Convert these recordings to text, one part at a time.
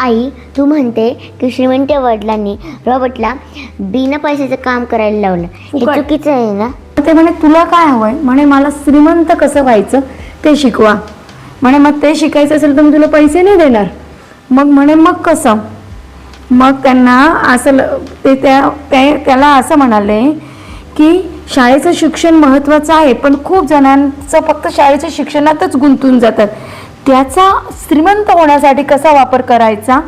आई, तू म्हणते की श्रीमंत वडिलांनी रॉबर्टला बिना पैशाचं काम करायला लावलं, हे चुकीचं आहे ना? ते म्हणे तुला काय हवंय? म्हणे मला श्रीमंत कसं व्हायचं ते शिकवा. म्हणे मग ते शिकायचं असेल तर मी तुला पैसे नाही देणार. मग म्हणे मग कसं? मग त्यांना असं त्याला असं म्हणाले की शाळेचं शिक्षण महत्त्वाचं आहे, पण खूप जणांचं फक्त शाळेच्या शिक्षणातच गुंतून जातात. त्याचा श्रीमंत होण्यासाठी कसा वापर करायचा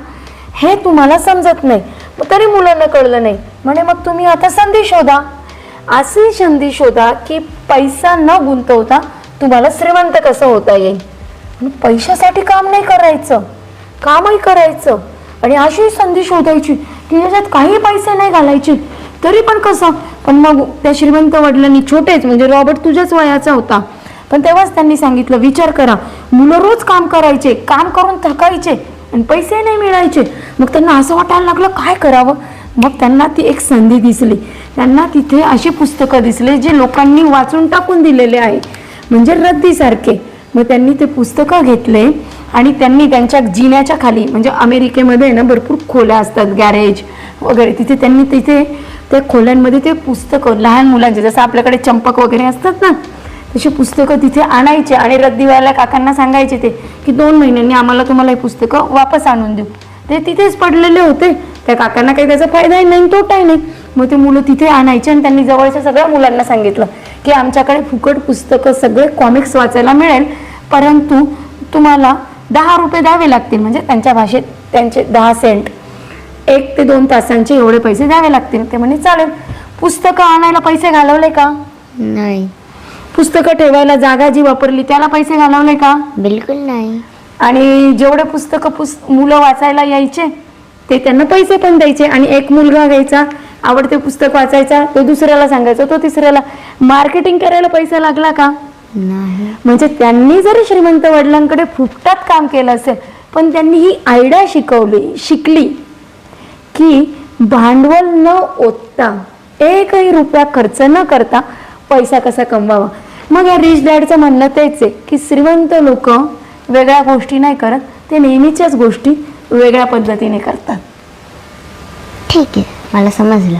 हे तुम्हाला समजत नाही. तरी मुलांना कळलं नाही. म्हणे मग तुम्ही आता संधी शोधा. अशी संधी शोधा की पैसा न गुंतवता तुम्हाला श्रीमंत कसं होता येईल. पैशासाठी काम नाही करायचं, कामही करायचं आणि अशी संधी शोधायची की याच्यात काही पैसे नाही घालायचे तरी पण कसं. पण मग त्या श्रीमंत वडिलांनी, छोटेच म्हणजे रॉबर्ट तुझ्याच वयाचा होता, पण तेव्हाच त्यांनी सांगितलं, विचार करा, मुलं रोज काम करायचे, काम करून थकायचे आणि पैसे नाही मिळायचे. मग त्यांना असं वाटायला लागलं काय करावं. मग त्यांना ती एक संधी दिसली. त्यांना तिथे अशी पुस्तकं दिसले जे लोकांनी वाचून टाकून दिलेले आहे, म्हणजे रद्दीसारखे. मग त्यांनी ते पुस्तकं घेतले आणि त्यांनी त्यांच्या जिन्याच्या खाली, म्हणजे अमेरिकेमध्ये ना भरपूर खोल्या असतात, गॅरेज वगैरे, तिथे त्या खोल्यांमध्ये ते पुस्तकं लहान मुलांचे, जसं आपल्याकडे चंपक वगैरे असतात ना, तशी पुस्तकं तिथे आणायचे आणि रद्दीवाल्या काकांना सांगायचे ते की 2 महिन्यांनी आम्हाला तुम्हाला हे पुस्तकं वापस आणून देऊ. ते तिथेच पडलेले होते. त्या काकांना काही त्याचा फायदाही नाही, तोटाही नाही. मग ते मुलं तिथे आणायचे आणि त्यांनी जवळच्या सगळ्या मुलांना सांगितलं की आमच्याकडे फुकट पुस्तकं, सगळे कॉमिक्स वाचायला मिळेल, परंतु तुम्हाला 10 रुपये द्यावे लागतील, म्हणजे त्यांच्या भाषेत त्यांचे 10 सेंट, 1 ते 2 तासांचे एवढे पैसे द्यावे लागतील. ते म्हणे चालेल. पुस्तकं आणायला पैसे घालवले का? नाही. पुस्तकं ठेवायला जागा जी वापरली त्याला पैसे घालवले का? बिलकुल नाही. आणि जेवढे पुस्तकं मुलं वाचायला यायचे ते त्यांना पैसे पण द्यायचे. आणि एक मुलगा घ्यायचा, आवडते पुस्तक वाचायचा, तो दुसऱ्याला सांगायचा, तो तिसऱ्याला. मार्केटिंग करायला पैसा लागला का? नाही. म्हणजे त्यांनी जरी श्रीमंत वडिलांकडे फुकटात काम केलं असेल, पण त्यांनी ही आयडिया शिकली की भांडवल न ओतता, 1ही रुपया खर्च न करता पैसा कसा कमवावा. मग या रिच डॅडचं म्हणणं तेच आहे की श्रीमंत लोक वेगळ्या गोष्टी नाही करत, ते नेहमीच्याच गोष्टी वेगळ्या पद्धतीने करतात. ठीक आहे, मला समजलं.